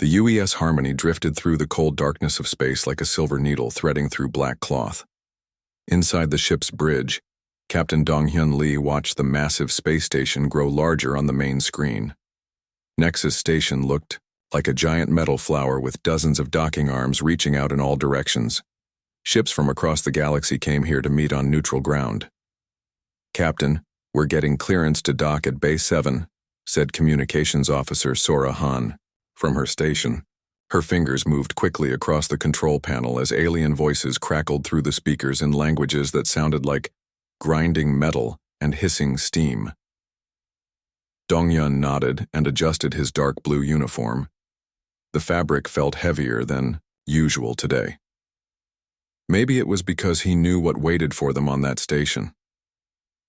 The UES Harmony drifted through the cold darkness of space like a silver needle threading through black cloth. Inside the ship's bridge, Captain Dong-hyun Lee watched the massive space station grow larger on the main screen. Nexus Station looked like a giant metal flower with dozens of docking arms reaching out in all directions. Ships from across the galaxy came here to meet on neutral ground. "Captain, we're getting clearance to dock at Bay 7, said Communications Officer Sora Han. From her station, her fingers moved quickly across the control panel as alien voices crackled through the speakers in languages that sounded like grinding metal and hissing steam. Dong-hyun nodded and adjusted his dark blue uniform. The fabric felt heavier than usual today. Maybe it was because he knew what waited for them on that station.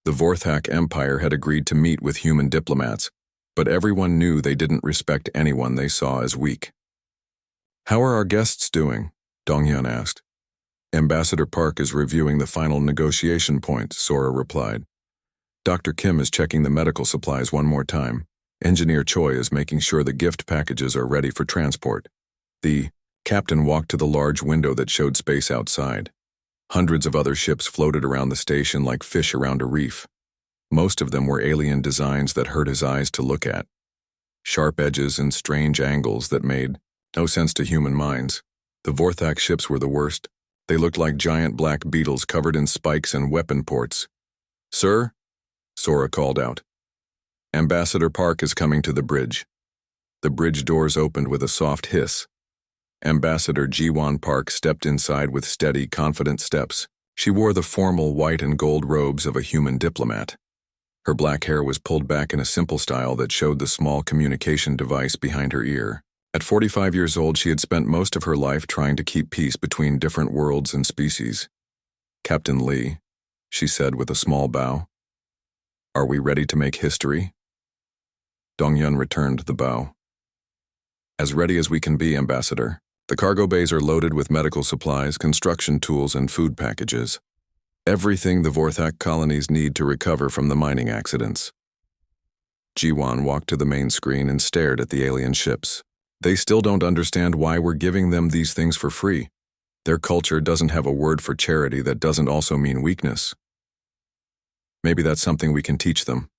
The Vorthak Empire had agreed to meet with human diplomats, but everyone knew they didn't respect anyone they saw as weak. "How are our guests doing?" Dong-hyun asked. "Ambassador Park is reviewing the final negotiation point," Sora replied. "Dr. Kim is checking the medical supplies one more time. Engineer Choi is making sure the gift packages are ready for transport." The captain walked to the large window that showed space outside. Hundreds of other ships floated around the station like fish around a reef. Most of them were alien designs that hurt his eyes to look at. Sharp edges and strange angles that made no sense to human minds. The Vorthak ships were the worst. They looked like giant black beetles covered in spikes and weapon ports. "Sir?" Sora called out. "Ambassador Park is coming to the bridge." The bridge doors opened with a soft hiss. Ambassador Ji-won Park stepped inside with steady, confident steps. She wore the formal white and gold robes of a human diplomat. Her black hair was pulled back in a simple style that showed the small communication device behind her ear. At 45 years old, she had spent most of her life trying to keep peace between different worlds and species. "Captain Lee," she said with a small bow. "Are we ready to make history?" Dong-hyun returned the bow. "As ready as we can be, Ambassador. The cargo bays are loaded with medical supplies, construction tools, and food packages. Everything the Vorthak colonies need to recover from the mining accidents." Ji-won walked to the main screen and stared at the alien ships. "They still don't understand why we're giving them these things for free. Their culture doesn't have a word for charity that doesn't also mean weakness." "Maybe that's something we can teach them,"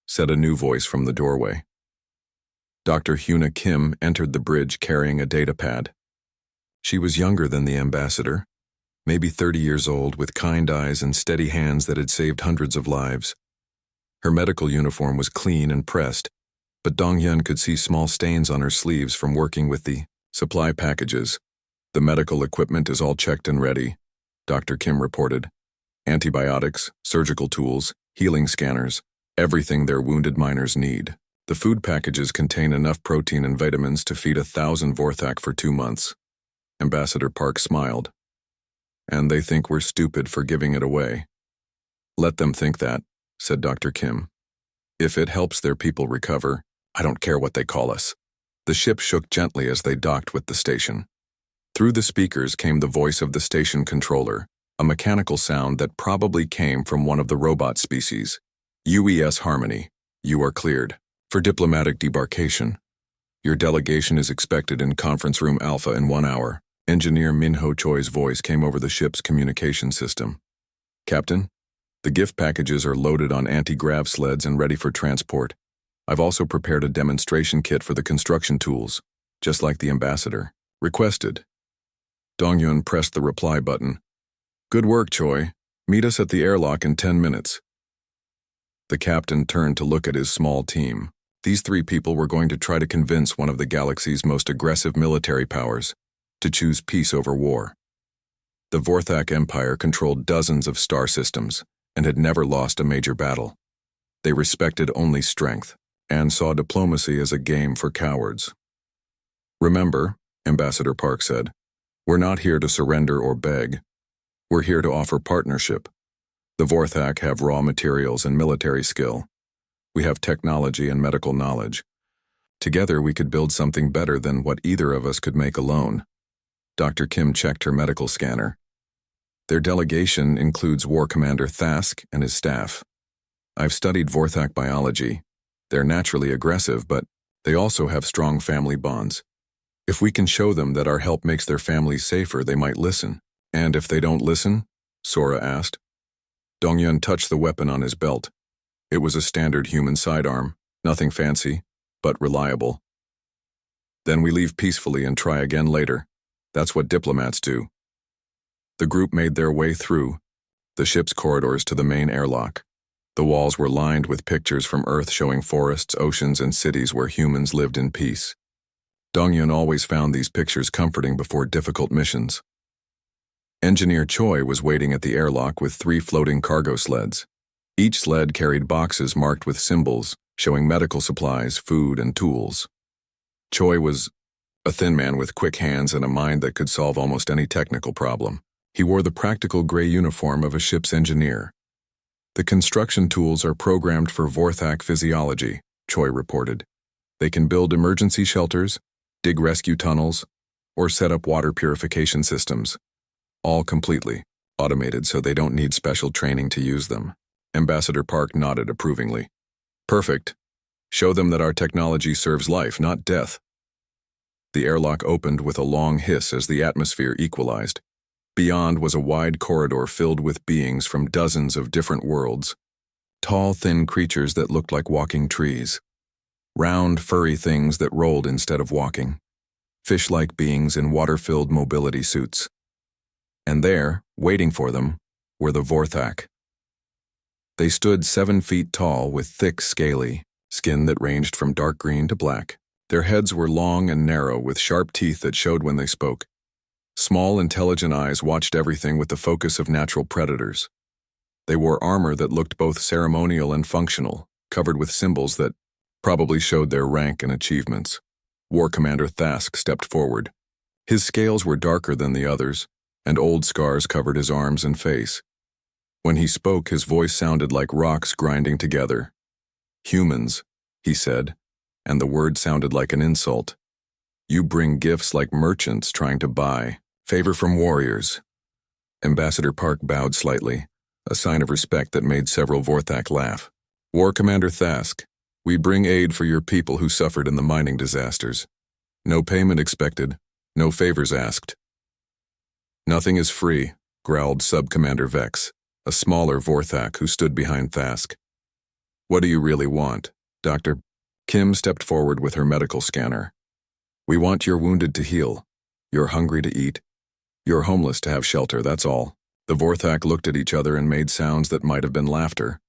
said a new voice from the doorway. Dr. Hyuna Kim entered the bridge carrying a data pad. She was younger than the ambassador, maybe 30 years old, with kind eyes and steady hands that had saved hundreds of lives. Her medical uniform was clean and pressed, but Dong-hyun could see small stains on her sleeves from working with the supply packages. "The medical equipment is all checked and ready," Dr. Kim reported. "Antibiotics, surgical tools, healing scanners, everything their wounded miners need. The food packages contain enough protein and vitamins to feed 1,000 Vorthak for 2 months." Ambassador Park smiled. "And they think we're stupid for giving it away." "Let them think that," said Dr. Kim. "If it helps their people recover, I don't care what they call us." The ship shook gently as they docked with the station. Through the speakers came the voice of the station controller, a mechanical sound that probably came from one of the robot species. "UES Harmony, you are cleared for diplomatic debarkation. Your delegation is expected in Conference Room Alpha in 1 hour." Engineer Min-ho Choi's voice came over the ship's communication system. "Captain, the gift packages are loaded on anti-grav sleds and ready for transport. I've also prepared a demonstration kit for the construction tools, just like the ambassador requested." Dong-hyun pressed the reply button. "Good work, Choi. Meet us at the airlock in 10 minutes. The captain turned to look at his small team. These 3 people were going to try to convince one of the galaxy's most aggressive military powers to choose peace over war. The Vorthak Empire controlled dozens of star systems and had never lost a major battle. They respected only strength and saw diplomacy as a game for cowards. "Remember," Ambassador Park said, "we're not here to surrender or beg. We're here to offer partnership. The Vorthak have raw materials and military skill. We have technology and medical knowledge. Together we could build something better than what either of us could make alone." Dr. Kim checked her medical scanner. "Their delegation includes War Commander Thask and his staff. I've studied Vorthak biology. They're naturally aggressive, but they also have strong family bonds. If we can show them that our help makes their families safer, they might listen. And if they don't listen? Sora asked. Dongyun touched the weapon on his belt. It was a standard human sidearm, nothing fancy, but reliable. Then we leave peacefully and try again later. That's what diplomats do. The group made their way through the ship's corridors to the main airlock. The walls were lined with pictures from Earth showing forests, oceans, and cities where humans lived in peace. Dongyun always found these pictures comforting before difficult missions. Engineer Choi was waiting at the airlock with 3 floating cargo sleds. Each sled carried boxes marked with symbols, showing medical supplies, food, and tools. Choi was a thin man with quick hands and a mind that could solve almost any technical problem. He wore the practical gray uniform of a ship's engineer. The construction tools are programmed for Vorthak physiology, Choi reported. They can build emergency shelters, dig rescue tunnels, or set up water purification systems. All completely automated so they don't need special training to use them. Ambassador Park nodded approvingly. Perfect. Show them that our technology serves life, not death. The airlock opened with a long hiss as the atmosphere equalized. Beyond was a wide corridor filled with beings from dozens of different worlds. Tall, thin creatures that looked like walking trees. Round, furry things that rolled instead of walking. Fish-like beings in water-filled mobility suits. And there, waiting for them, were the Vorthak. They stood 7 feet tall with thick, scaly skin that ranged from dark green to black. Their heads were long and narrow with sharp teeth that showed when they spoke. Small, intelligent eyes watched everything with the focus of natural predators. They wore armor that looked both ceremonial and functional, covered with symbols that probably showed their rank and achievements. War Commander Thask stepped forward. His scales were darker than the others, and old scars covered his arms and face. When he spoke, his voice sounded like rocks grinding together. Humans, he said, and the word sounded like an insult. You bring gifts like merchants trying to buy favor from warriors. Ambassador Park bowed slightly, a sign of respect that made several Vorthak laugh. War Commander Thask, we bring aid for your people who suffered in the mining disasters. No payment expected, no favors asked. Nothing is free, growled Sub-Commander Vex, a smaller Vorthak who stood behind Thask. What do you really want, Dr. Kim stepped forward with her medical scanner. We want your wounded to heal. You're hungry to eat. You're homeless to have shelter, that's all. The Vorthak looked at each other and made sounds that might have been laughter.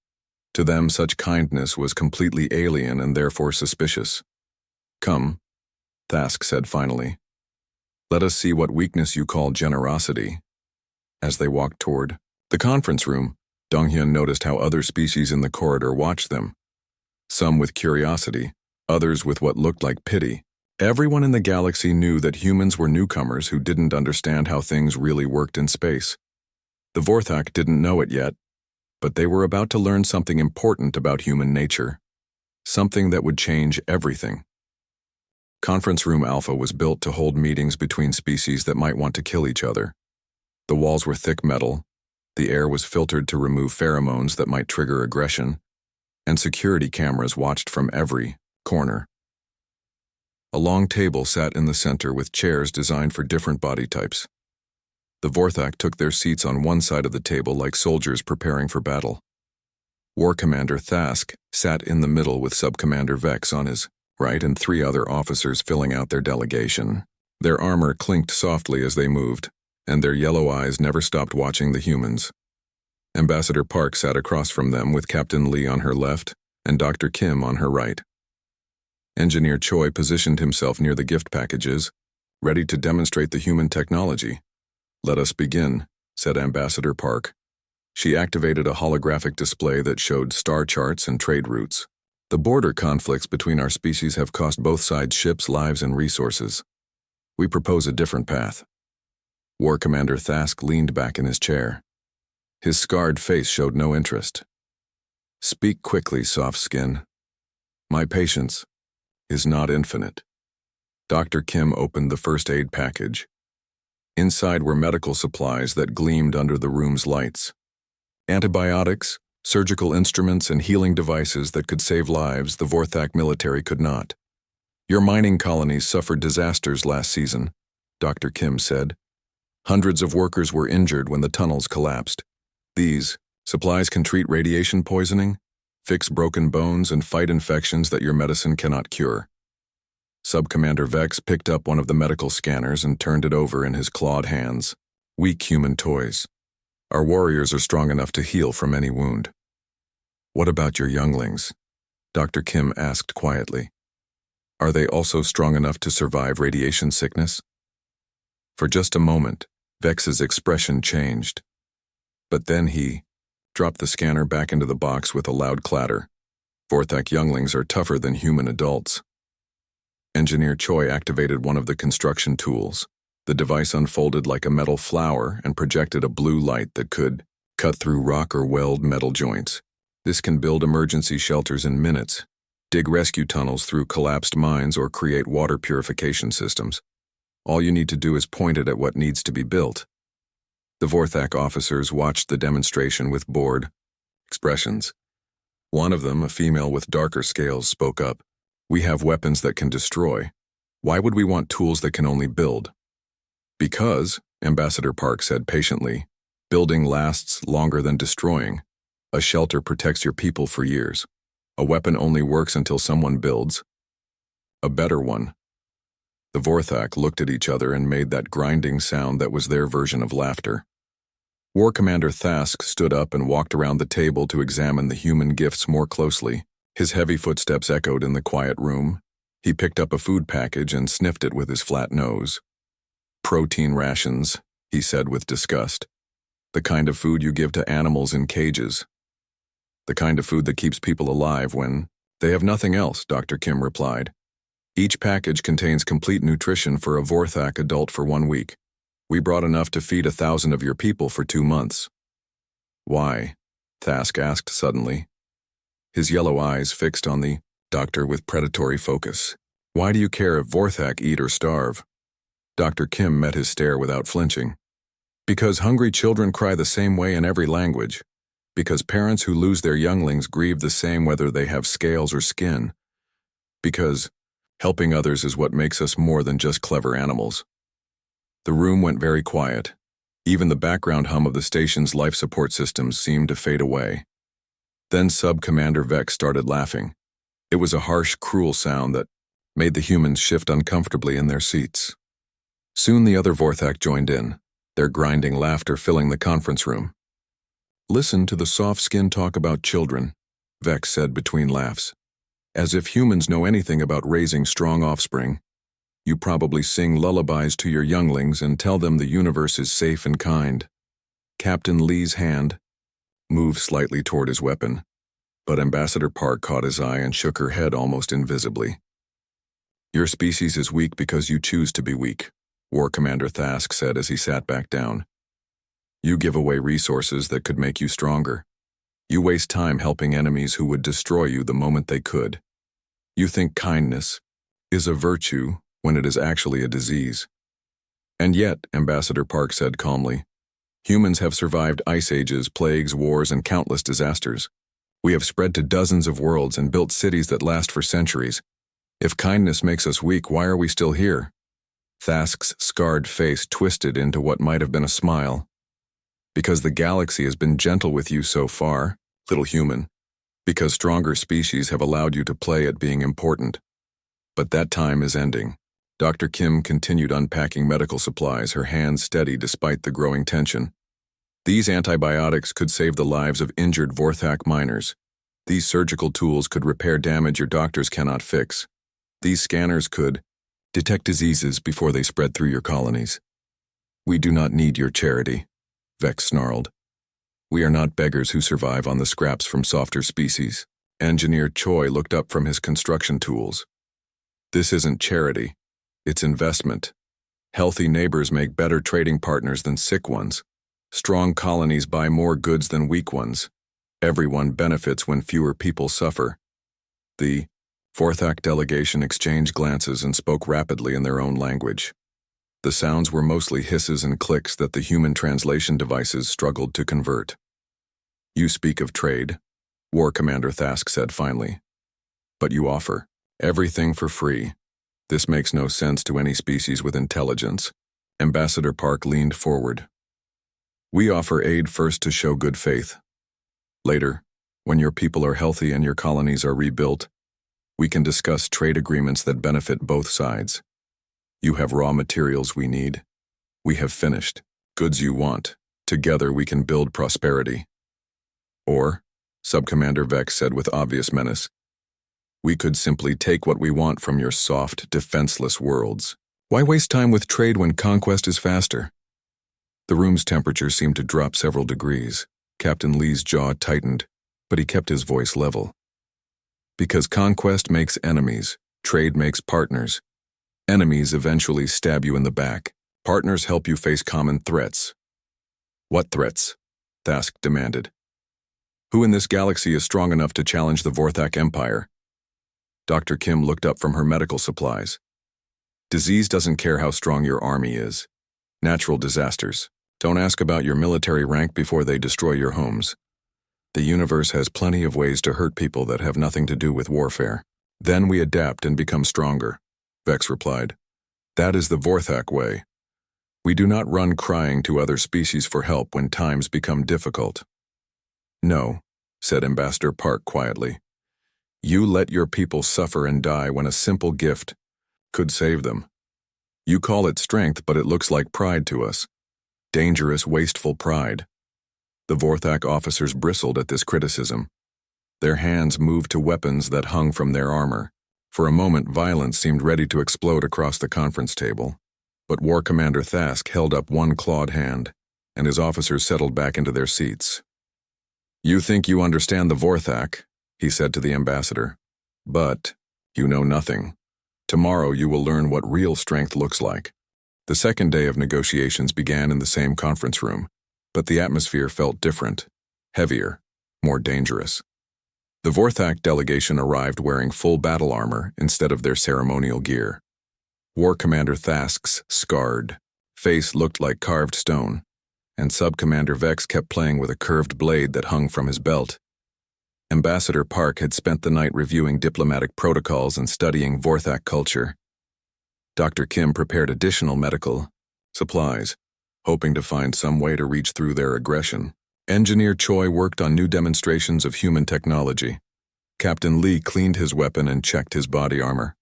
To them, such kindness was completely alien and therefore suspicious. Come, Thask said finally. Let us see what weakness you call generosity. As they walked toward the conference room, Donghyun noticed how other species in the corridor watched them. Some with curiosity, others with what looked like pity. Everyone in the galaxy knew that humans were newcomers who didn't understand how things really worked in space. The Vorthak didn't know it yet, but they were about to learn something important about human nature. Something that would change everything. Conference Room Alpha was built to hold meetings between species that might want to kill each other. The walls were thick metal, the air was filtered to remove pheromones that might trigger aggression, and security cameras watched from every corner. A long table sat in the center with chairs designed for different body types. The Vorthak took their seats on one side of the table like soldiers preparing for battle. War Commander Thask sat in the middle with Sub-Commander Vex on his right and 3 other officers filling out their delegation. Their armor clinked softly as they moved, and their yellow eyes never stopped watching the humans. Ambassador Park sat across from them with Captain Lee on her left and Dr. Kim on her right. Engineer Choi positioned himself near the gift packages, ready to demonstrate the human technology. Let us begin, said Ambassador Park. She activated a holographic display that showed star charts and trade routes. The border conflicts between our species have cost both sides ships, lives, and resources. We propose a different path. War Commander Thask leaned back in his chair. His scarred face showed no interest. Speak quickly, soft skin. My patience is not infinite. Dr. Kim opened the first aid package. Inside were medical supplies that gleamed under the room's lights. Antibiotics, surgical instruments, and healing devices that could save lives the Vorthak military could not. Your mining colonies suffered disasters last season, Dr. Kim said. Hundreds of workers were injured when the tunnels collapsed. These supplies can treat radiation poisoning, fix broken bones, and fight infections that your medicine cannot cure. Sub-Commander Vex picked up one of the medical scanners and turned it over in his clawed hands. Weak human toys. Our warriors are strong enough to heal from any wound. What about your younglings? Dr. Kim asked quietly. Are they also strong enough to survive radiation sickness? For just a moment, Vex's expression changed. But then he dropped the scanner back into the box with a loud clatter. Vorthak younglings are tougher than human adults. Engineer Choi activated one of the construction tools. The device unfolded like a metal flower and projected a blue light that could cut through rock or weld metal joints. This can build emergency shelters in minutes, dig rescue tunnels through collapsed mines, or create water purification systems. All you need to do is point it at what needs to be built. The Vorthak officers watched the demonstration with bored expressions. One of them, a female with darker scales, spoke up. We have weapons that can destroy. Why would we want tools that can only build? Because, Ambassador Park said patiently, building lasts longer than destroying. A shelter protects your people for years. A weapon only works until someone builds a better one. The Vorthak looked at each other and made that grinding sound that was their version of laughter. War Commander Thask stood up and walked around the table to examine the human gifts more closely. His heavy footsteps echoed in the quiet room. He picked up a food package and sniffed it with his flat nose. Protein rations, he said with disgust. The kind of food you give to animals in cages. The kind of food that keeps people alive when they have nothing else, Dr. Kim replied. Each package contains complete nutrition for a Vorthak adult for 1 week. We brought enough to feed 1,000 of your people for 2 months. Why? Thask asked suddenly. His yellow eyes fixed on the doctor with predatory focus. Why do you care if Vorthak eat or starve? Dr. Kim met his stare without flinching. Because hungry children cry the same way in every language. Because parents who lose their younglings grieve the same whether they have scales or skin. Because helping others is what makes us more than just clever animals. The room went very quiet. Even the background hum of the station's life support systems seemed to fade away. Then Sub-Commander Vex started laughing. It was a harsh, cruel sound that made the humans shift uncomfortably in their seats. Soon the other Vorthak joined in, their grinding laughter filling the conference room. Listen to the soft-skinned talk about children, Vex said between laughs. As if humans know anything about raising strong offspring. You probably sing lullabies to your younglings and tell them the universe is safe and kind. Captain Lee's hand moved slightly toward his weapon, but Ambassador Park caught his eye and shook her head almost invisibly. Your species is weak because you choose to be weak, War Commander Thask said as he sat back down. You give away resources that could make you stronger. You waste time helping enemies who would destroy you the moment they could. You think kindness is a virtue when it is actually a disease. And yet, Ambassador Park said calmly, humans have survived ice ages, plagues, wars, and countless disasters. We have spread to dozens of worlds and built cities that last for centuries. If kindness makes us weak, why are we still here? Thask's scarred face twisted into what might have been a smile. Because the galaxy has been gentle with you so far, little human. Because stronger species have allowed you to play at being important. But that time is ending. Dr. Kim continued unpacking medical supplies, her hands steady despite the growing tension. These antibiotics could save the lives of injured Vorthak miners. These surgical tools could repair damage your doctors cannot fix. These scanners could detect diseases before they spread through your colonies. We do not need your charity, Vex snarled. We are not beggars who survive on the scraps from softer species. Engineer Choi looked up from his construction tools. This isn't charity. It's investment. Healthy neighbors make better trading partners than sick ones. Strong colonies buy more goods than weak ones. Everyone benefits when fewer people suffer. The Vorthak delegation exchanged glances and spoke rapidly in their own language. The sounds were mostly hisses and clicks that the human translation devices struggled to convert. You speak of trade, War Commander Thask said finally. But you offer everything for free. This makes no sense to any species with intelligence. Ambassador Park leaned forward. We offer aid first to show good faith. Later, when your people are healthy and your colonies are rebuilt, we can discuss trade agreements that benefit both sides. You have raw materials we need. We have finished goods you want. Together we can build prosperity. Or, Subcommander Vex said with obvious menace, we could simply take what we want from your soft, defenseless worlds. Why waste time with trade when conquest is faster? The room's temperature seemed to drop several degrees. Captain Lee's jaw tightened, but he kept his voice level. Because conquest makes enemies, trade makes partners. Enemies eventually stab you in the back. Partners help you face common threats. What threats? Thask demanded. Who in this galaxy is strong enough to challenge the Vorthak Empire? Dr. Kim looked up from her medical supplies. Disease doesn't care how strong your army is. Natural disasters. Don't ask about your military rank before they destroy your homes. The universe has plenty of ways to hurt people that have nothing to do with warfare. Then we adapt and become stronger, Vex replied. That is the Vorthak way. We do not run crying to other species for help when times become difficult. No, said Ambassador Park quietly. You let your people suffer and die when a simple gift could save them. You call it strength, but it looks like pride to us. Dangerous, wasteful pride. The Vorthak officers bristled at this criticism. Their hands moved to weapons that hung from their armor. For a moment, violence seemed ready to explode across the conference table. But War Commander Thask held up one clawed hand, and his officers settled back into their seats. You think you understand the Vorthak, he said to the ambassador. But you know nothing. Tomorrow you will learn what real strength looks like. The second day of negotiations began in the same conference room, but the atmosphere felt different, heavier, more dangerous. The Vorthak delegation arrived wearing full battle armor instead of their ceremonial gear. War Commander Thask's scarred face looked like carved stone, and Sub-Commander Vex kept playing with a curved blade that hung from his belt. Ambassador Park had spent the night reviewing diplomatic protocols and studying Vorthak culture. Dr. Kim prepared additional medical supplies, hoping to find some way to reach through their aggression. Engineer Choi worked on new demonstrations of human technology. Captain Lee cleaned his weapon and checked his body armor.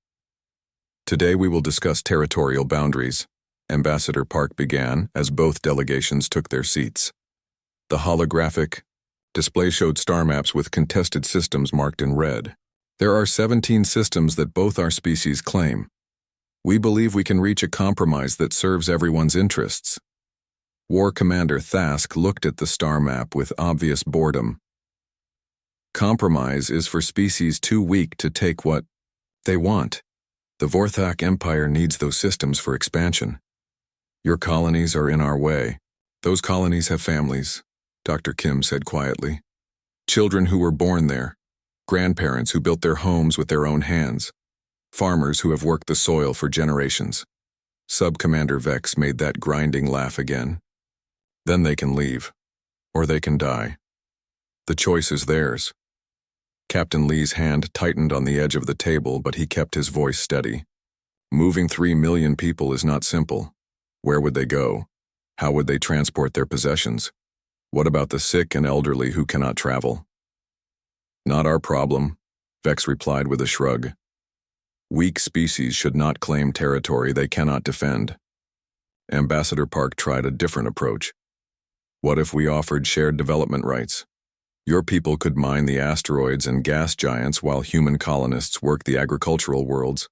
Today we will discuss territorial boundaries, Ambassador Park began as both delegations took their seats. The holographic display showed star maps with contested systems marked in red. There are 17 systems that both our species claim. We believe we can reach a compromise that serves everyone's interests. War Commander Thask looked at the star map with obvious boredom. Compromise is for species too weak to take what they want. The Vorthak Empire needs those systems for expansion. Your colonies are in our way. Those colonies have families, Dr. Kim said quietly. Children who were born there, grandparents who built their homes with their own hands, farmers who have worked the soil for generations. Sub-Commander Vex made that grinding laugh again. Then they can leave, or they can die. The choice is theirs. Captain Lee's hand tightened on the edge of the table, but he kept his voice steady. Moving 3 million people is not simple. Where would they go? How would they transport their possessions? What about the sick and elderly who cannot travel? Not our problem, Vex replied with a shrug. Weak species should not claim territory they cannot defend. Ambassador Park tried a different approach. What if we offered shared development rights? Your people could mine the asteroids and gas giants while human colonists work the agricultural worlds.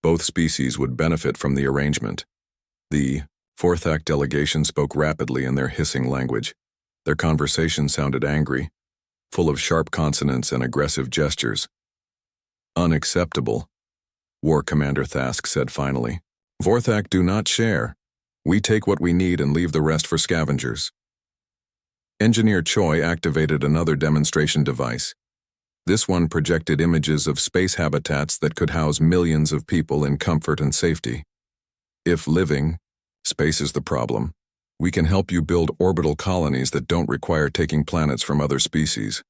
Both species would benefit from the arrangement. The Vorthak delegation spoke rapidly in their hissing language. Their conversation sounded angry, full of sharp consonants and aggressive gestures. Unacceptable, War Commander Thask said finally. Vorthak do not share. We take what we need and leave the rest for scavengers. Engineer Choi activated another demonstration device. This one projected images of space habitats that could house millions of people in comfort and safety. If living, space is the problem, we can help you build orbital colonies that don't require taking planets from other species.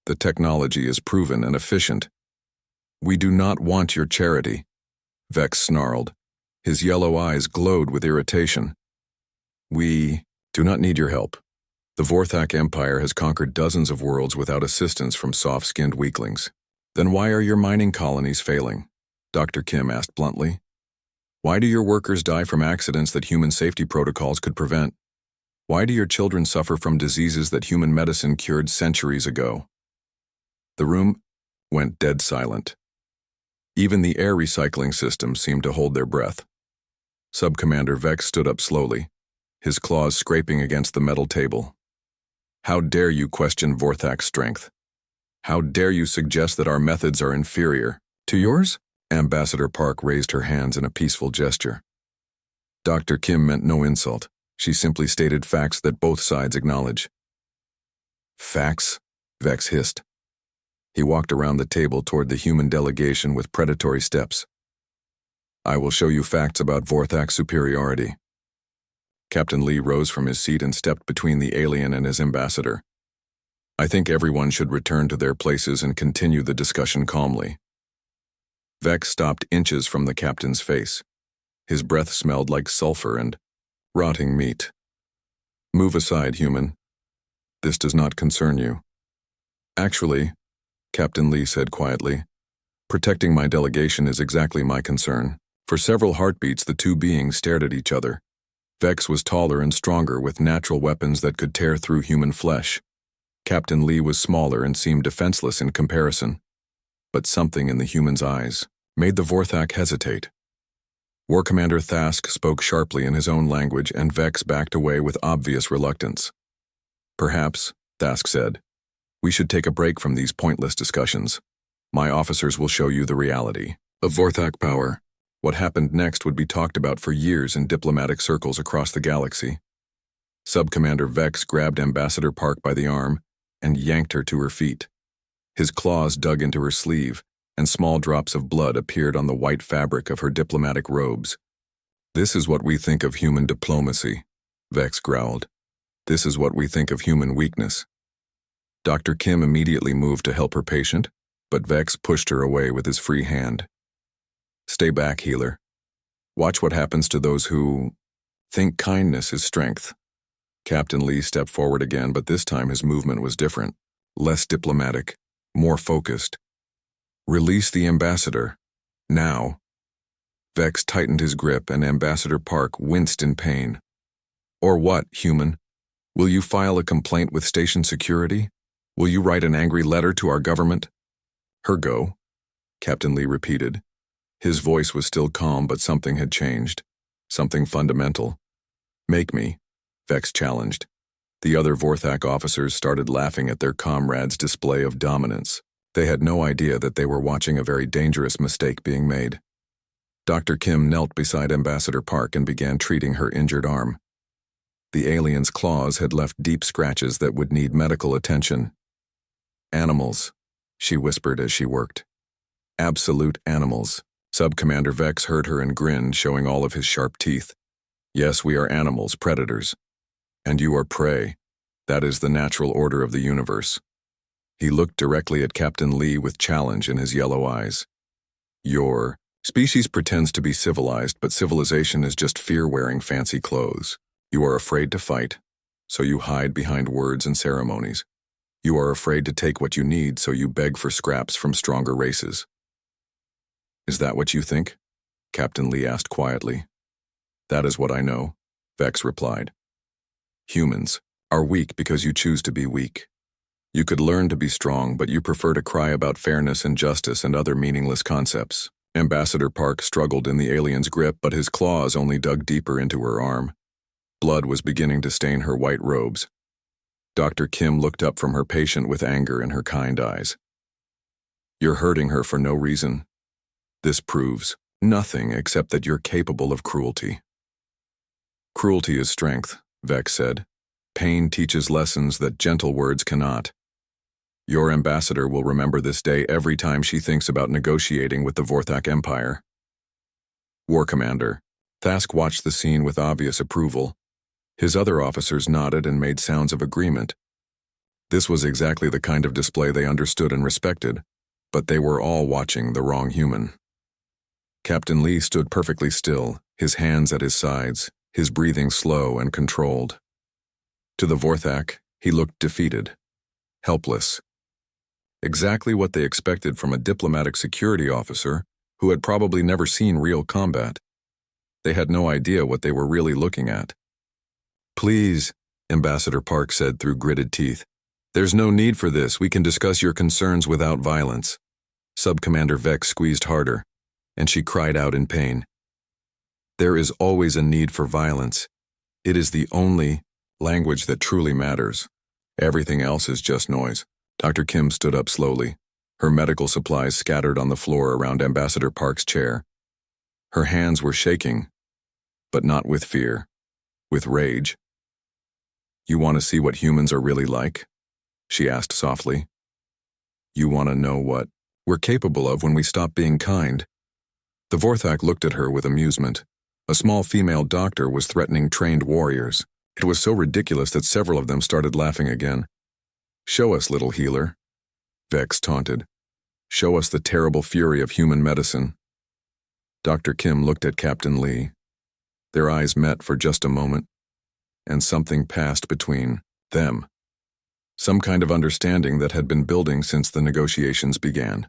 The technology is proven and efficient. We do not want your charity, Vex snarled. His yellow eyes glowed with irritation. We do not need your help. The Vorthak Empire has conquered dozens of worlds without assistance from soft-skinned weaklings. Then why are your mining colonies failing? Dr. Kim asked bluntly. Why do your workers die from accidents that human safety protocols could prevent? Why do your children suffer from diseases that human medicine cured centuries ago? The room went dead silent. Even the air recycling system seemed to hold their breath. Sub-Commander Vex stood up slowly, his claws scraping against the metal table. How dare you question Vorthak's strength? How dare you suggest that our methods are inferior to yours? Ambassador Park raised her hands in a peaceful gesture. Dr. Kim meant no insult. She simply stated facts that both sides acknowledge. Facts? Vex hissed. He walked around the table toward the human delegation with predatory steps. I will show you facts about Vorthak's superiority. Captain Lee rose from his seat and stepped between the alien and his ambassador. I think everyone should return to their places and continue the discussion calmly. Vex stopped inches from the captain's face. His breath smelled like sulfur and rotting meat. Move aside, human. This does not concern you. Actually, Captain Lee said quietly, protecting my delegation is exactly my concern. For several heartbeats, the two beings stared at each other. Vex was taller and stronger with natural weapons that could tear through human flesh. Captain Lee was smaller and seemed defenseless in comparison. But something in the human's eyes made the Vorthak hesitate. War Commander Thask spoke sharply in his own language, and Vex backed away with obvious reluctance. Perhaps, Thask said, we should take a break from these pointless discussions. My officers will show you the reality of Vorthak power. What happened next would be talked about for years in diplomatic circles across the galaxy. Sub-Commander Vex grabbed Ambassador Park by the arm and yanked her to her feet. His claws dug into her sleeve, and small drops of blood appeared on the white fabric of her diplomatic robes. This is what we think of human diplomacy, Vex growled. This is what we think of human weakness. Dr. Kim immediately moved to help her patient, but Vex pushed her away with his free hand. Stay back, healer. Watch what happens to those who think kindness is strength. Captain Lee stepped forward again, but this time his movement was different, less diplomatic, more focused. Release the ambassador. Now. Vex tightened his grip, and Ambassador Park winced in pain. Or what, human? Will you file a complaint with station security? Will you write an angry letter to our government? Her go, Captain Lee repeated. His voice was still calm, but something had changed. Something fundamental. Make me, Vex challenged. The other Vorthak officers started laughing at their comrade's display of dominance. They had no idea that they were watching a very dangerous mistake being made. Dr. Kim knelt beside Ambassador Park and began treating her injured arm. The alien's claws had left deep scratches that would need medical attention. Animals, she whispered as she worked. Absolute animals. Sub-Commander Vex heard her and grinned, showing all of his sharp teeth. Yes, we are animals, predators. And you are prey. That is the natural order of the universe. He looked directly at Captain Lee with challenge in his yellow eyes. Your species pretends to be civilized, but civilization is just fear wearing fancy clothes. You are afraid to fight, so you hide behind words and ceremonies. You are afraid to take what you need, so you beg for scraps from stronger races. Is that what you think? Captain Lee asked quietly. That is what I know, Vex replied. Humans are weak because you choose to be weak. You could learn to be strong, but you prefer to cry about fairness and justice and other meaningless concepts. Ambassador Park struggled in the alien's grip, but his claws only dug deeper into her arm. Blood was beginning to stain her white robes. Dr. Kim looked up from her patient with anger in her kind eyes. You're hurting her for no reason. This proves nothing except that you're capable of cruelty. Cruelty is strength, Vex said. Pain teaches lessons that gentle words cannot. Your ambassador will remember this day every time she thinks about negotiating with the Vorthak Empire. War Commander. Thask watched the scene with obvious approval. His other officers nodded and made sounds of agreement. This was exactly the kind of display they understood and respected, but they were all watching the wrong human. Captain Lee stood perfectly still, his hands at his sides, his breathing slow and controlled. To the Vorthak, he looked defeated, helpless. Exactly what they expected from a diplomatic security officer who had probably never seen real combat. They had no idea what they were really looking at. "Please," Ambassador Park said through gritted teeth. "There's no need for this. We can discuss your concerns without violence." Sub-Commander Vex squeezed harder, and she cried out in pain. "There is always a need for violence. It is the only language that truly matters. Everything else is just noise." Dr. Kim stood up slowly, her medical supplies scattered on the floor around Ambassador Park's chair. Her hands were shaking, but not with fear, with rage. "You want to see what humans are really like?" she asked softly. "You want to know what we're capable of when we stop being kind?" The Vorthak looked at her with amusement. A small female doctor was threatening trained warriors. It was so ridiculous that several of them started laughing again. "Show us, little healer," Vex taunted. "Show us the terrible fury of human medicine." Dr. Kim looked at Captain Lee. Their eyes met for just a moment, and something passed between them. Some kind of understanding that had been building since the negotiations began.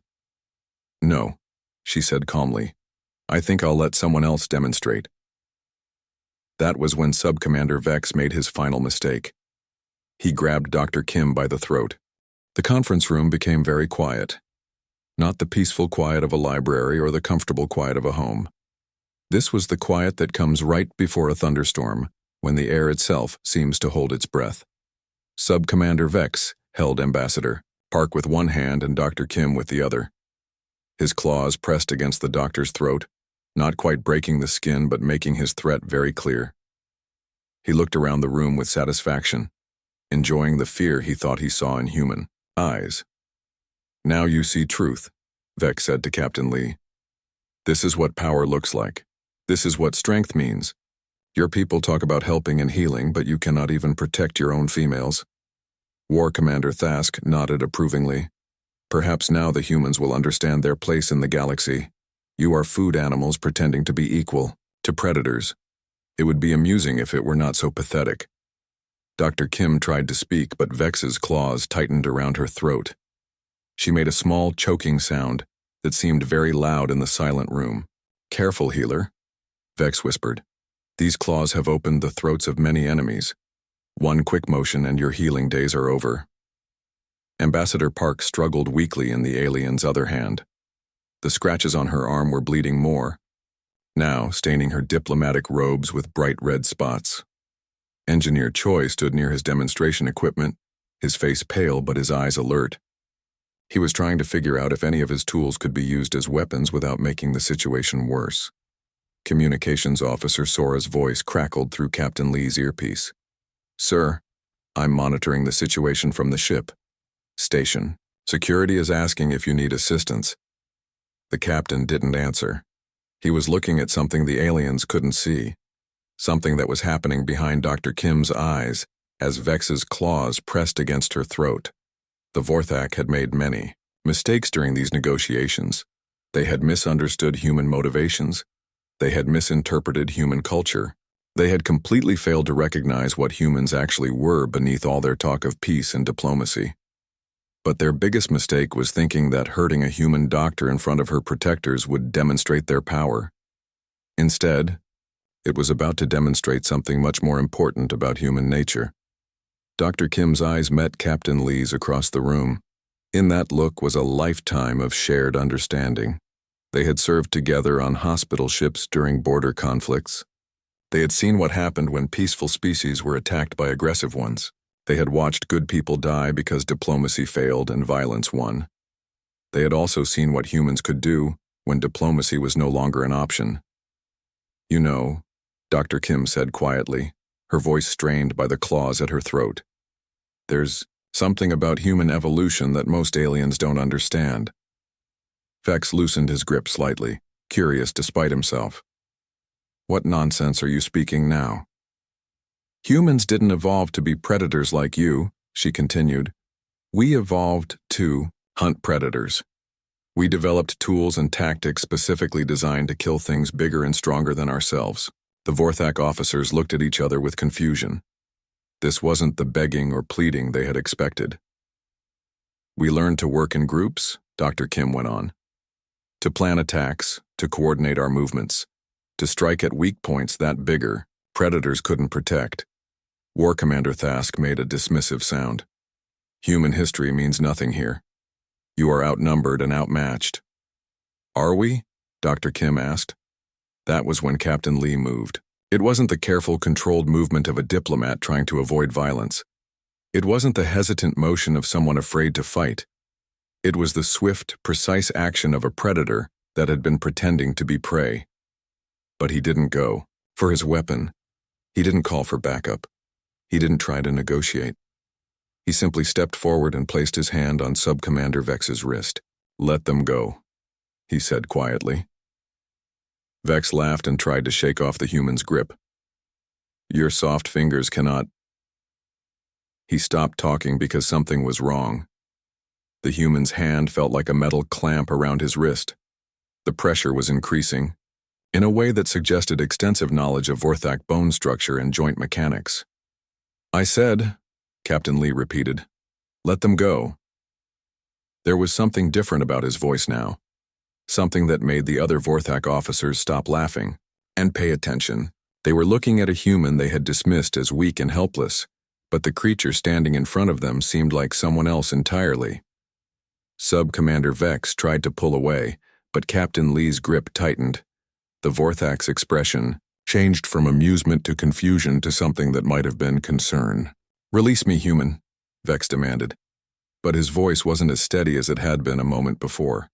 "No," she said calmly. "I think I'll let someone else demonstrate." That was when Sub-Commander Vex made his final mistake. He grabbed Dr. Kim by the throat. The conference room became very quiet. Not the peaceful quiet of a library or the comfortable quiet of a home. This was the quiet that comes right before a thunderstorm, when the air itself seems to hold its breath. Sub-Commander Vex held Ambassador Park with one hand and Dr. Kim with the other. His claws pressed against the doctor's throat, not quite breaking the skin but making his threat very clear. He looked around the room with satisfaction, enjoying the fear he thought he saw in human eyes. "Now you see truth," Vex said to Captain Lee. "This is what power looks like. This is what strength means. Your people talk about helping and healing, but you cannot even protect your own females." War Commander Thask nodded approvingly. "Perhaps now the humans will understand their place in the galaxy. You are food animals pretending to be equal to predators. It would be amusing if it were not so pathetic." Dr. Kim tried to speak, but Vex's claws tightened around her throat. She made a small, choking sound that seemed very loud in the silent room. "Careful, healer," Vex whispered. "These claws have opened the throats of many enemies. One quick motion and your healing days are over." Ambassador Park struggled weakly in the alien's other hand. The scratches on her arm were bleeding more, now staining her diplomatic robes with bright red spots. Engineer Choi stood near his demonstration equipment, his face pale but his eyes alert. He was trying to figure out if any of his tools could be used as weapons without making the situation worse. Communications Officer Sora's voice crackled through Captain Lee's earpiece. "Sir, I'm monitoring the situation from the ship. Station. Security is asking if you need assistance." The captain didn't answer. He was looking at something the aliens couldn't see. Something that was happening behind Dr. Kim's eyes as Vex's claws pressed against her throat. The Vorthak had made many mistakes during these negotiations. They had misunderstood human motivations. They had misinterpreted human culture. They had completely failed to recognize what humans actually were beneath all their talk of peace and diplomacy. But their biggest mistake was thinking that hurting a human doctor in front of her protectors would demonstrate their power. Instead, it was about to demonstrate something much more important about human nature. Dr. Kim's eyes met Captain Lee's across the room. In that look was a lifetime of shared understanding. They had served together on hospital ships during border conflicts. They had seen what happened when peaceful species were attacked by aggressive ones. They had watched good people die because diplomacy failed and violence won. They had also seen what humans could do when diplomacy was no longer an option. "You know," Dr. Kim said quietly, her voice strained by the claws at her throat, "there's something about human evolution that most aliens don't understand." Vex loosened his grip slightly, curious despite himself. "What nonsense are you speaking now?" "Humans didn't evolve to be predators like you," she continued. "We evolved to hunt predators. We developed tools and tactics specifically designed to kill things bigger and stronger than ourselves. The Vorthak officers looked at each other with confusion. This wasn't the begging or pleading they had expected. We learned to work in groups, Dr. Kim went on. To plan attacks, to coordinate our movements, to strike at weak points that bigger, predators couldn't protect. War Commander Thask made a dismissive sound. Human history means nothing here. You are outnumbered and outmatched. Are we? Dr. Kim asked. That was when Captain Lee moved. It wasn't the careful, controlled movement of a diplomat trying to avoid violence. It wasn't the hesitant motion of someone afraid to fight. It was the swift, precise action of a predator that had been pretending to be prey. But he didn't go for his weapon. He didn't call for backup. He didn't try to negotiate. He simply stepped forward and placed his hand on Sub-Commander Vex's wrist. "Let them go," he said quietly. Vex laughed and tried to shake off the human's grip. "Your soft fingers cannot—" He stopped talking because something was wrong. The human's hand felt like a metal clamp around his wrist. The pressure was increasing, in a way that suggested extensive knowledge of Vorthak bone structure and joint mechanics. "I said," Captain Lee repeated, "let them go." There was something different about his voice now, something that made the other Vorthak officers stop laughing and pay attention. They were looking at a human they had dismissed as weak and helpless, but the creature standing in front of them seemed like someone else entirely. Sub-Commander Vex tried to pull away, but Captain Lee's grip tightened. The Vorthak's expression changed from amusement to confusion to something that might have been concern. "Release me, human," Vex demanded, but his voice wasn't as steady as it had been a moment before.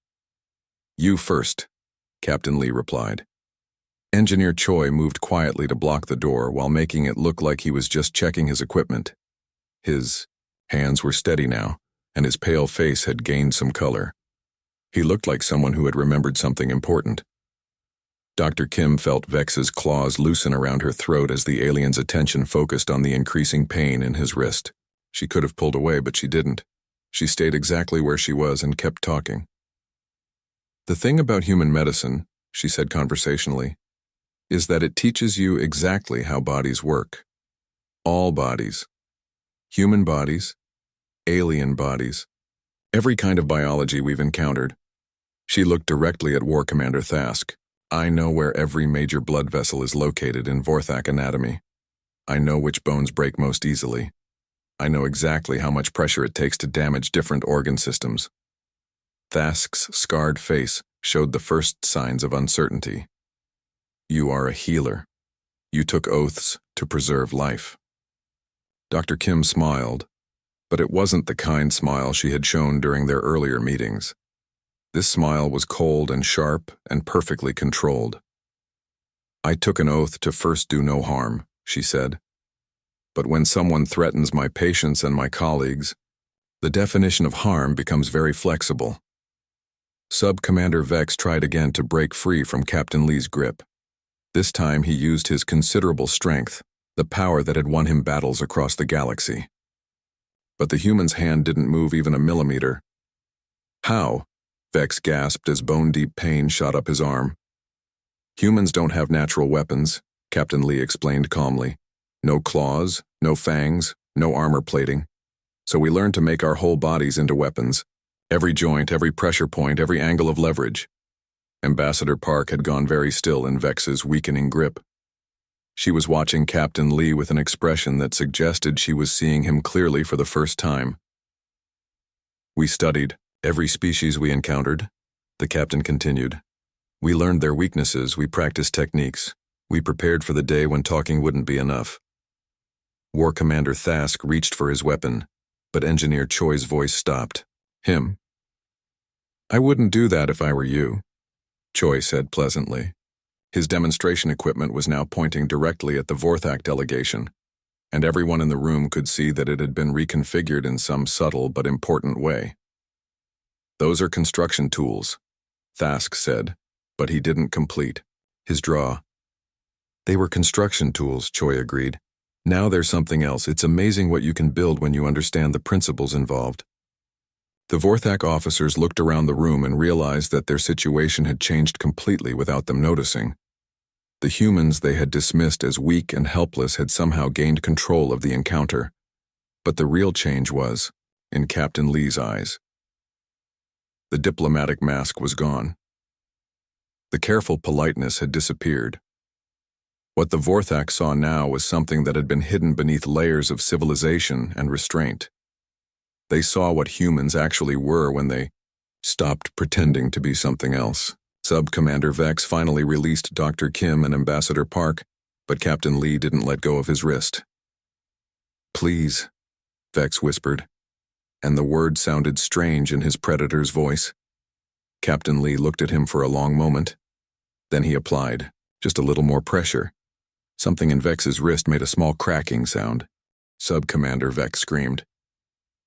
"You first," Captain Lee replied. Engineer Choi moved quietly to block the door while making it look like he was just checking his equipment. His hands were steady now, and his pale face had gained some color. He looked like someone who had remembered something important. Dr. Kim felt Vex's claws loosen around her throat as the alien's attention focused on the increasing pain in his wrist. She could have pulled away, but she didn't. She stayed exactly where she was and kept talking. "The thing about human medicine," she said conversationally, "is that it teaches you exactly how bodies work. All bodies. Human bodies, alien bodies, every kind of biology we've encountered." She looked directly at War Commander Thask. "I know where every major blood vessel is located in Vorthak anatomy. I know which bones break most easily. I know exactly how much pressure it takes to damage different organ systems." Thask's scarred face showed the first signs of uncertainty. "You are a healer. You took oaths to preserve life." Dr. Kim smiled, but it wasn't the kind smile she had shown during their earlier meetings. This smile was cold and sharp and perfectly controlled. "I took an oath to first do no harm," she said. "But when someone threatens my patients and my colleagues, the definition of harm becomes very flexible." Sub-Commander Vex tried again to break free from Captain Lee's grip. This time he used his considerable strength, the power that had won him battles across the galaxy. But the human's hand didn't move even a millimeter. "How?" Vex gasped as bone-deep pain shot up his arm. "Humans don't have natural weapons," Captain Lee explained calmly. "No claws, no fangs, no armor plating. So we learned to make our whole bodies into weapons. Every joint, every pressure point, every angle of leverage." Ambassador Park had gone very still in Vex's weakening grip. She was watching Captain Lee with an expression that suggested she was seeing him clearly for the first time. "We studied every species we encountered," the captain continued. "We learned their weaknesses, we practiced techniques. We prepared for the day when talking wouldn't be enough." War Commander Thask reached for his weapon, but Engineer Choi's voice stopped. "Him?" "I wouldn't do that if I were you," Choi said pleasantly. His demonstration equipment was now pointing directly at the Vorthak delegation, and everyone in the room could see that it had been reconfigured in some subtle but important way. "Those are construction tools," Thask said, but he didn't complete his draw. "They were construction tools," Choi agreed. "Now there's something else. It's amazing what you can build when you understand the principles involved." The Vorthak officers looked around the room and realized that their situation had changed completely without them noticing. The humans they had dismissed as weak and helpless had somehow gained control of the encounter. But the real change was in Captain Lee's eyes. The diplomatic mask was gone. The careful politeness had disappeared. What the Vorthak saw now was something that had been hidden beneath layers of civilization and restraint. They saw what humans actually were when they stopped pretending to be something else. Sub-Commander Vex finally released Dr. Kim and Ambassador Park, but Captain Lee didn't let go of his wrist. "Please," Vex whispered, and the word sounded strange in his predator's voice. Captain Lee looked at him for a long moment. Then he applied just a little more pressure. Something in Vex's wrist made a small cracking sound. Sub-Commander Vex screamed.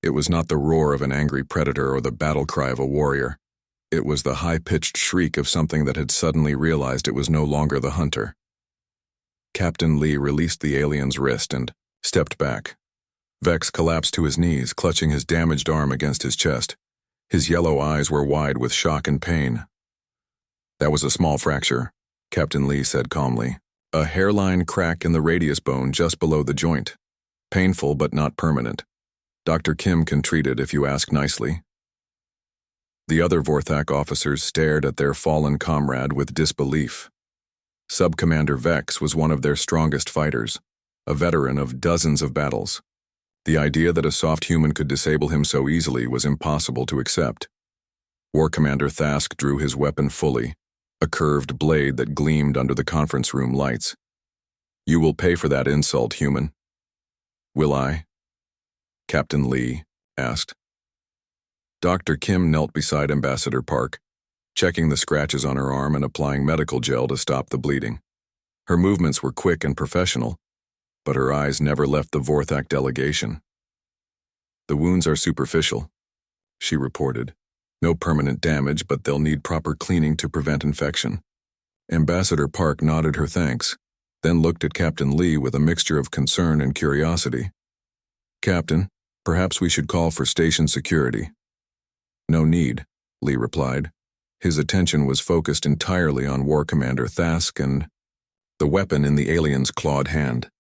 It was not the roar of an angry predator or the battle cry of a warrior. It was the high-pitched shriek of something that had suddenly realized it was no longer the hunter. Captain Lee released the alien's wrist and stepped back. Vex collapsed to his knees, clutching his damaged arm against his chest. His yellow eyes were wide with shock and pain. "That was a small fracture," Captain Lee said calmly. "A hairline crack in the radius bone just below the joint. Painful but not permanent. Dr. Kim can treat it if you ask nicely." The other Vorthak officers stared at their fallen comrade with disbelief. Sub-Commander Vex was one of their strongest fighters, a veteran of dozens of battles. The idea that a soft human could disable him so easily was impossible to accept. War Commander Thask drew his weapon fully, a curved blade that gleamed under the conference room lights. "You will pay for that insult, human." "Will I?" Captain Lee asked. Dr. Kim knelt beside Ambassador Park, checking the scratches on her arm and applying medical gel to stop the bleeding. Her movements were quick and professional, but her eyes never left the Vorthak delegation. "The wounds are superficial," she reported. "No permanent damage, but they'll need proper cleaning to prevent infection." Ambassador Park nodded her thanks, then looked at Captain Lee with a mixture of concern and curiosity. "Captain, perhaps we should call for station security." "No need," Lee replied. His attention was focused entirely on War Commander Thask and the weapon in the alien's clawed hand.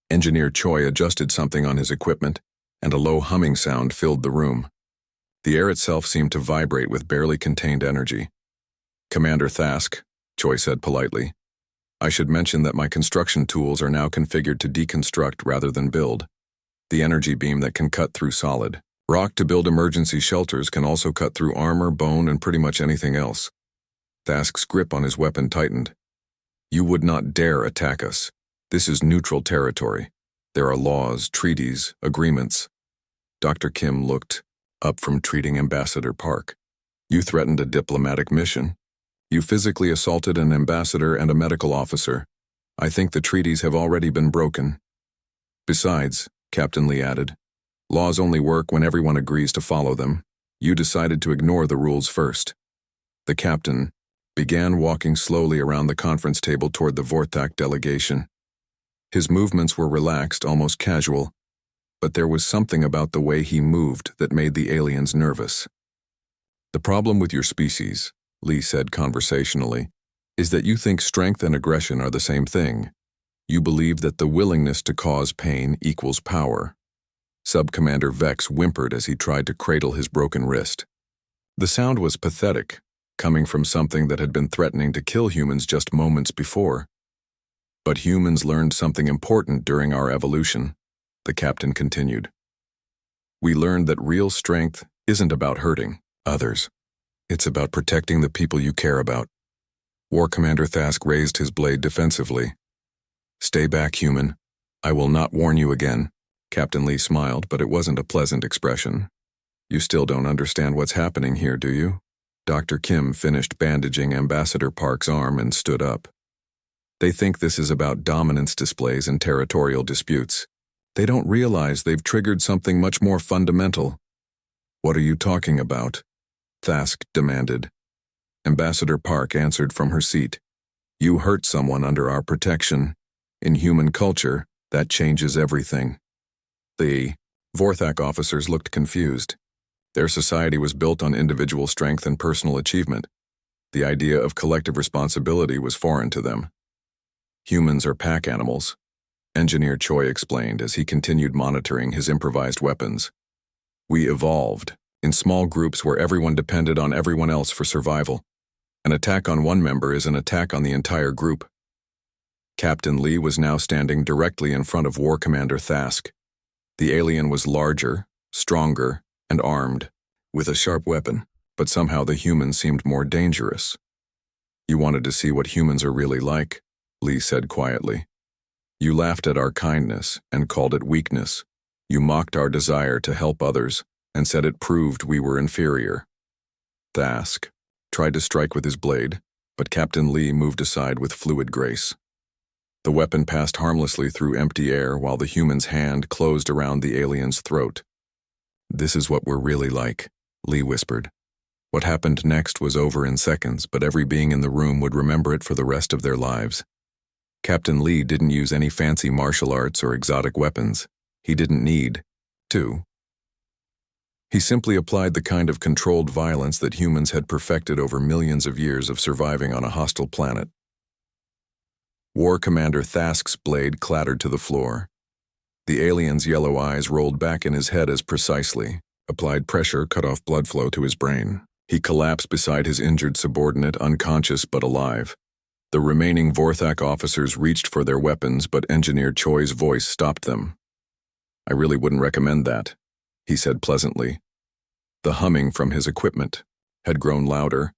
Engineer Choi adjusted something on his equipment, and a low humming sound filled the room. The air itself seemed to vibrate with barely contained energy. "Commander Thask," Choi said politely, "I should mention that my construction tools are now configured to deconstruct rather than build. The energy beam that can cut through solid rock to build emergency shelters can also cut through armor, bone, and pretty much anything else." Thask's grip on his weapon tightened. "You would not dare attack us. This is neutral territory. There are laws, treaties, agreements." Dr. Kim looked up from treating Ambassador Park. "You threatened a diplomatic mission. You physically assaulted an ambassador and a medical officer. I think the treaties have already been broken." "Besides," Captain Lee added, "laws only work when everyone agrees to follow them. You decided to ignore the rules first." The captain began walking slowly around the conference table toward the Vorthak delegation. His movements were relaxed, almost casual, but there was something about the way he moved that made the aliens nervous. "The problem with your species," Lee said conversationally, "is that you think strength and aggression are the same thing. You believe that the willingness to cause pain equals power." Sub-Commander Vex whimpered as he tried to cradle his broken wrist. The sound was pathetic, coming from something that had been threatening to kill humans just moments before. "But humans learned something important during our evolution," the captain continued. "We learned that real strength isn't about hurting others. It's about protecting the people you care about." War Commander Thask raised his blade defensively. "Stay back, human. I will not warn you again." Captain Lee smiled, but it wasn't a pleasant expression. "You still don't understand what's happening here, do you?" Dr. Kim finished bandaging Ambassador Park's arm and stood up. "They think this is about dominance displays and territorial disputes. They don't realize they've triggered something much more fundamental." "What are you talking about?" Thask demanded. Ambassador Park answered from her seat. "You hurt someone under our protection. In human culture, that changes everything." The Vorthak officers looked confused. Their society was built on individual strength and personal achievement. The idea of collective responsibility was foreign to them. Humans are pack animals, Engineer Choi explained as he continued monitoring his improvised weapons. We evolved, in small groups where everyone depended on everyone else for survival. An attack on one member is an attack on the entire group. Captain Lee was now standing directly in front of War Commander Thask. The alien was larger, stronger, and armed, with a sharp weapon, but somehow the humans seemed more dangerous. You wanted to see what humans are really like, Lee said quietly. You laughed at our kindness and called it weakness. You mocked our desire to help others and said it proved we were inferior. Thask tried to strike with his blade, but Captain Lee moved aside with fluid grace. The weapon passed harmlessly through empty air while the human's hand closed around the alien's throat. This is what we're really like, Lee whispered. What happened next was over in seconds, but every being in the room would remember it for the rest of their lives. Captain Lee didn't use any fancy martial arts or exotic weapons. He didn't need to. He simply applied the kind of controlled violence that humans had perfected over millions of years of surviving on a hostile planet. War Commander Thask's blade clattered to the floor. The alien's yellow eyes rolled back in his head as precisely. Applied pressure cut off blood flow to his brain. He collapsed beside his injured subordinate, unconscious but alive. The remaining Vorthak officers reached for their weapons, but Engineer Choi's voice stopped them. I really wouldn't recommend that, he said pleasantly. The humming from his equipment had grown louder,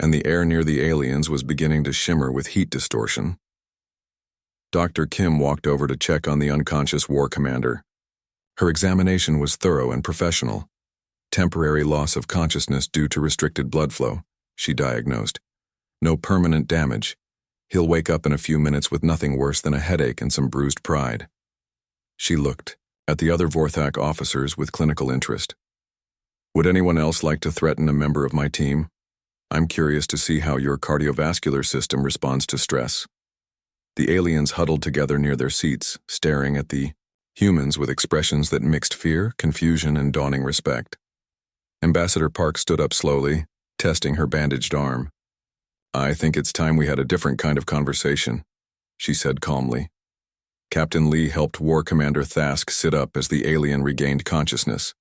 and the air near the aliens was beginning to shimmer with heat distortion. Dr. Kim walked over to check on the unconscious war commander. Her examination was thorough and professional. Temporary loss of consciousness due to restricted blood flow, she diagnosed. No permanent damage. He'll wake up in a few minutes with nothing worse than a headache and some bruised pride. She looked at the other Vorthak officers with clinical interest. Would anyone else like to threaten a member of my team? I'm curious to see how your cardiovascular system responds to stress. The aliens huddled together near their seats, staring at the humans with expressions that mixed fear, confusion, and dawning respect. Ambassador Park stood up slowly, testing her bandaged arm. I think it's time we had a different kind of conversation, she said calmly. Captain Lee helped War Commander Thask sit up as the alien regained consciousness.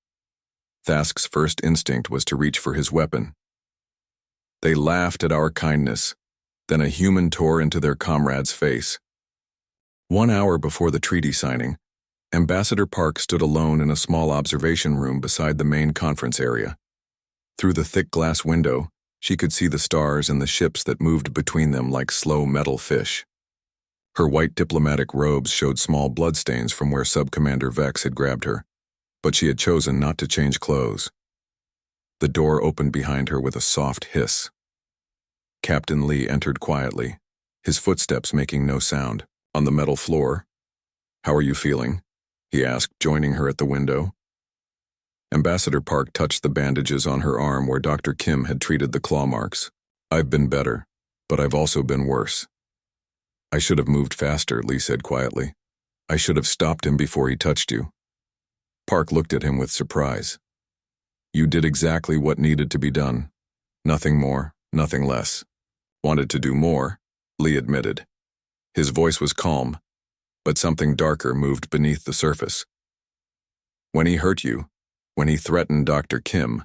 Thask's first instinct was to reach for his weapon. They laughed at our kindness. Then a human tore into their comrade's face. 1 hour before the treaty signing, Ambassador Park stood alone in a small observation room beside the main conference area. Through the thick glass window, she could see the stars and the ships that moved between them like slow metal fish. Her white diplomatic robes showed small bloodstains from where Sub-Commander Vex had grabbed her, but she had chosen not to change clothes. The door opened behind her with a soft hiss. Captain Lee entered quietly, his footsteps making no sound, on the metal floor. How are you feeling? He asked, joining her at the window. Ambassador Park touched the bandages on her arm where Dr. Kim had treated the claw marks. I've been better, but I've also been worse. I should have moved faster, Lee said quietly. I should have stopped him before he touched you. Park looked at him with surprise. You did exactly what needed to be done. Nothing more, nothing less. Wanted to do more, Lee admitted. His voice was calm, but something darker moved beneath the surface. When he hurt you, when he threatened Dr. Kim,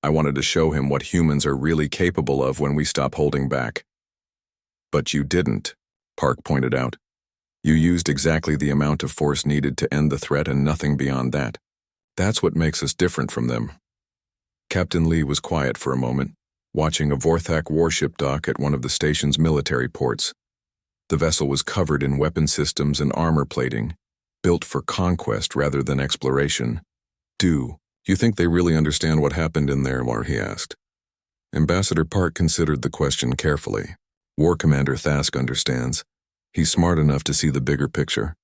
I wanted to show him what humans are really capable of when we stop holding back. But you didn't, Park pointed out. You used exactly the amount of force needed to end the threat and nothing beyond that. That's what makes us different from them. Captain Lee was quiet for a moment, watching a Vorthak warship dock at one of the station's military ports. The vessel was covered in weapon systems and armor plating, built for conquest rather than exploration. Do you think they really understand what happened in there, he asked. Ambassador Park considered the question carefully. War Commander Thask understands. He's smart enough to see the bigger picture.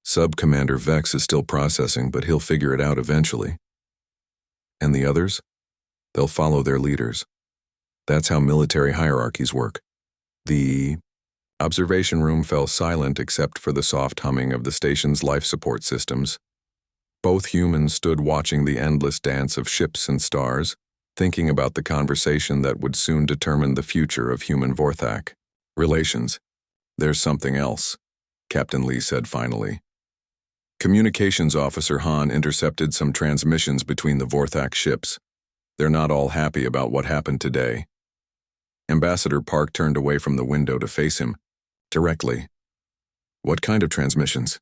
Sub-Commander Vex is still processing, but he'll figure it out eventually. And the others? They'll follow their leaders. That's how military hierarchies work. The observation room fell silent except for the soft humming of the station's life support systems. Both humans stood watching the endless dance of ships and stars, thinking about the conversation that would soon determine the future of human Vorthak relations. "There's something else," Captain Lee said finally. Communications Officer Han intercepted some transmissions between the Vorthak ships. "They're not all happy about what happened today." Ambassador Park turned away from the window to face him directly. "What kind of transmissions?"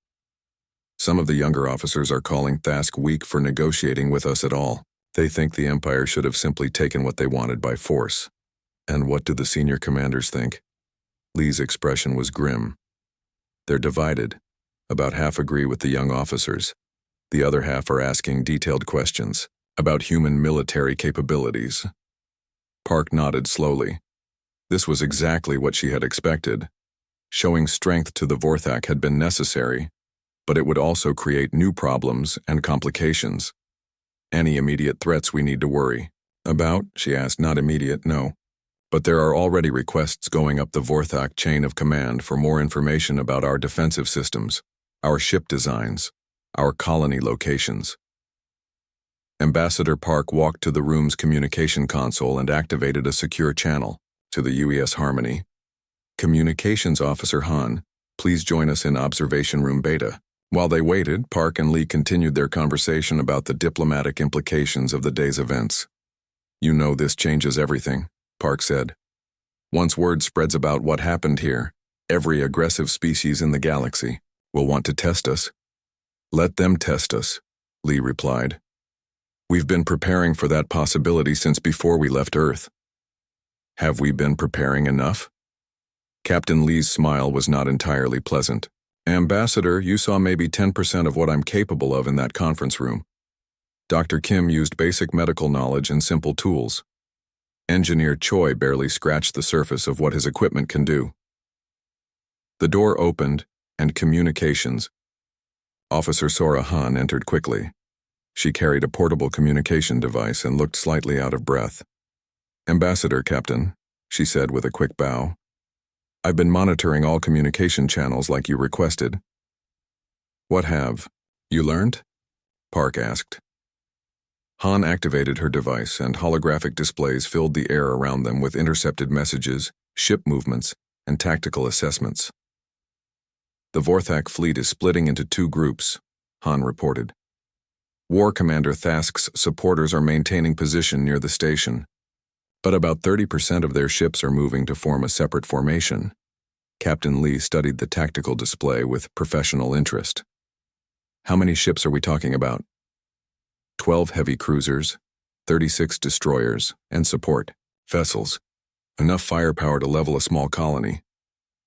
"Some of the younger officers are calling Thask weak for negotiating with us at all. They think the Empire should have simply taken what they wanted by force." "And what do the senior commanders think?" Lee's expression was grim. "They're divided. About half agree with the young officers. The other half are asking detailed questions about human military capabilities." Park nodded slowly. This was exactly what she had expected. Showing strength to the Vorthak had been necessary, but it would also create new problems and complications. "Any immediate threats we need to worry about?" she asked. "Not immediate, no. But there are already requests going up the Vorthak chain of command for more information about our defensive systems, our ship designs, our colony locations." Ambassador Park walked to the room's communication console and activated a secure channel to the UES Harmony. "Communications Officer Han, please join us in Observation Room Beta." While they waited, Park and Lee continued their conversation about the diplomatic implications of the day's events. "You know this changes everything," Park said. "Once word spreads about what happened here, every aggressive species in the galaxy will want to test us." "Let them test us," Lee replied. "We've been preparing for that possibility since before we left Earth." "Have we been preparing enough?" Captain Lee's smile was not entirely pleasant. "Ambassador, you saw maybe 10% of what I'm capable of in that conference room. Dr. Kim used basic medical knowledge and simple tools. Engineer Choi barely scratched the surface of what his equipment can do." The door opened, and Communications Officer Sora Han entered quickly. She carried a portable communication device and looked slightly out of breath. "Ambassador, Captain," she said with a quick bow. "I've been monitoring all communication channels like you requested." "What have you learned?" Park asked. Han activated her device, and holographic displays filled the air around them with intercepted messages, ship movements, and tactical assessments. "The Vorthak fleet is splitting into two groups," Han reported. "War Commander Thask's supporters are maintaining position near the station, but about 30% of their ships are moving to form a separate formation." Captain Lee studied the tactical display with professional interest. "How many ships are we talking about?" 12 heavy cruisers, 36 destroyers, and support vessels. Enough firepower to level a small colony."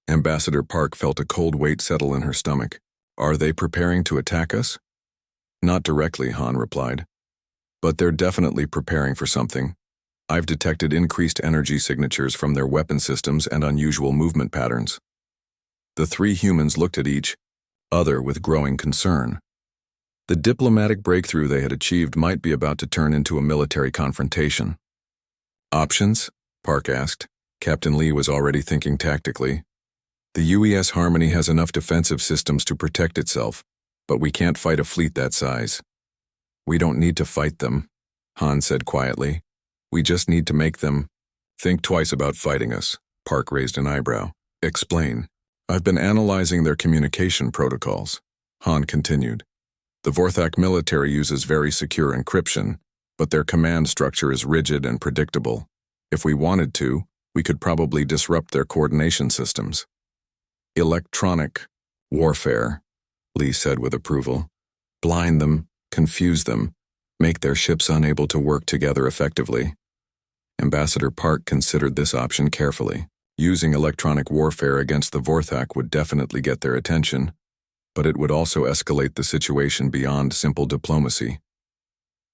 Ambassador Park felt a cold weight settle in her stomach. "Are they preparing to attack us?" "Not directly," Han replied. "But they're definitely preparing for something. I've detected increased energy signatures from their weapon systems and unusual movement patterns." The three humans looked at each other with growing concern. The diplomatic breakthrough they had achieved might be about to turn into a military confrontation. "Options?" Park asked. Captain Lee was already thinking tactically. "The UES Harmony has enough defensive systems to protect itself, but we can't fight a fleet that size." "We don't need to fight them," Han said quietly. "We just need to make them think twice about fighting us." Park raised an eyebrow. "Explain." "I've been analyzing their communication protocols," Han continued. "The Vorthak military uses very secure encryption, but their command structure is rigid and predictable. If we wanted to, we could probably disrupt their coordination systems." "Electronic warfare," Lee said with approval. "Blind them, confuse them, make their ships unable to work together effectively." Ambassador Park considered this option carefully. Using electronic warfare against the Vorthak would definitely get their attention, but it would also escalate the situation beyond simple diplomacy.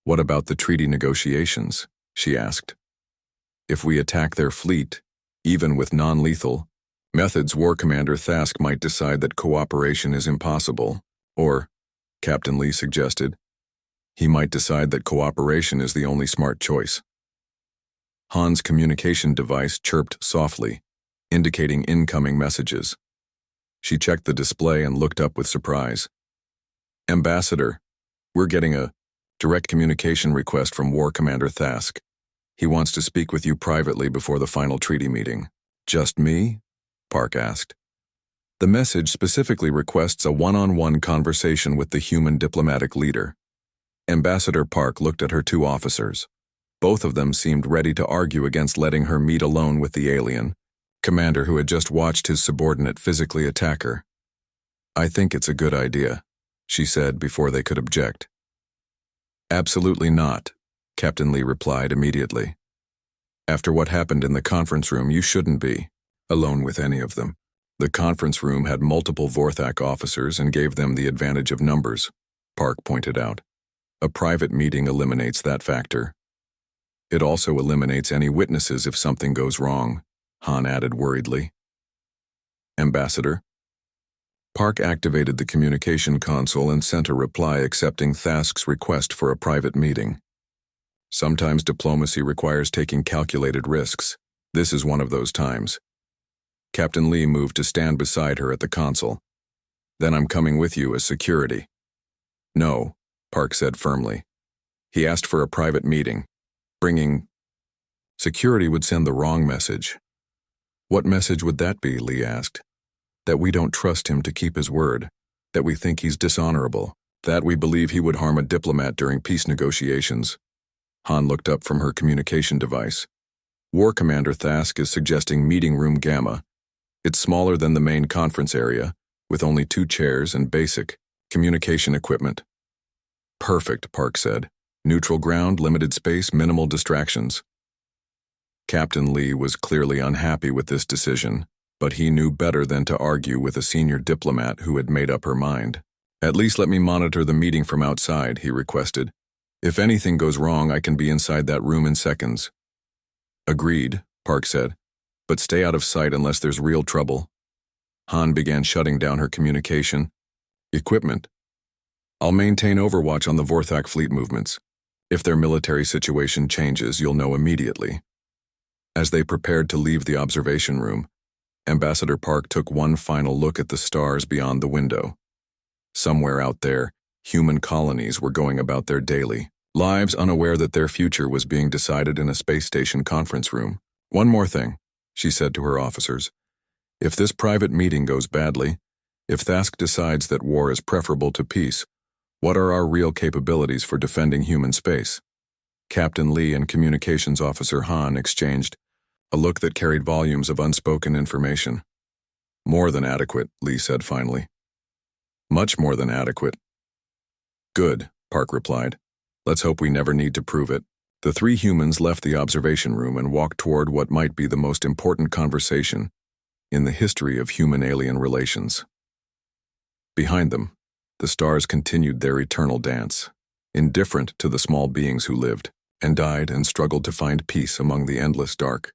"What about the treaty negotiations?" she asked. "If we attack their fleet, even with non-lethal methods, War Commander Thask might decide that cooperation is impossible, or," Captain Lee suggested, "he might decide that cooperation is the only smart choice." Han's communication device chirped softly, indicating incoming messages. She checked the display and looked up with surprise. "Ambassador, We're getting a direct communication request from War Commander Thask. He wants to speak with you privately before the final treaty meeting. Just me? Park asked. The message specifically requests a one-on-one conversation with the human diplomatic leader. Ambassador Park looked at her two officers. Both of them seemed ready to argue against letting her meet alone with the alien commander who had just watched his subordinate physically attack her. I think it's a good idea, she said before they could object. Absolutely not, Captain Lee replied immediately. After what happened in the conference room, you shouldn't be alone with any of them. The conference room had multiple Vorthak officers and gave them the advantage of numbers, Park pointed out. A private meeting eliminates that factor. It also eliminates any witnesses if something goes wrong, Han added worriedly. Ambassador? Park activated the communication console and sent a reply accepting Thask's request for a private meeting. Sometimes diplomacy requires taking calculated risks. This is one of those times. Captain Lee moved to stand beside her at the console. Then I'm coming with you as security. No, Park said firmly. He asked for a private meeting. Bringing security would send the wrong message. What message would that be, Lee asked. That we don't trust him to keep his word, that we think he's dishonorable, that we believe he would harm a diplomat during peace negotiations. Han looked up from her communication device. War Commander Thask is suggesting Meeting Room Gamma. It's smaller than the main conference area, with only 2 chairs and basic communication equipment. Perfect, Park said. Neutral ground, limited space, minimal distractions. Captain Lee was clearly unhappy with this decision, but he knew better than to argue with a senior diplomat who had made up her mind. At least let me monitor the meeting from outside, he requested. If anything goes wrong, I can be inside that room in seconds. Agreed, Park said, but stay out of sight unless there's real trouble. Han began shutting down her communication equipment. I'll maintain overwatch on the Vorthak fleet movements. If their military situation changes, you'll know immediately. As they prepared to leave the observation room, Ambassador Park took one final look at the stars beyond the window. Somewhere out there, human colonies were going about their daily lives unaware that their future was being decided in a space station conference room. One more thing, she said to her officers. If this private meeting goes badly, if Thask decides that war is preferable to peace, what are our real capabilities for defending human space? Captain Lee and Communications Officer Han exchanged a look that carried volumes of unspoken information. More than adequate, Lee said finally. Much more than adequate. Good, Park replied. Let's hope we never need to prove it. The 3 humans left the observation room and walked toward what might be the most important conversation in the history of human-alien relations. Behind them, the stars continued their eternal dance, indifferent to the small beings who lived and died and struggled to find peace among the endless dark.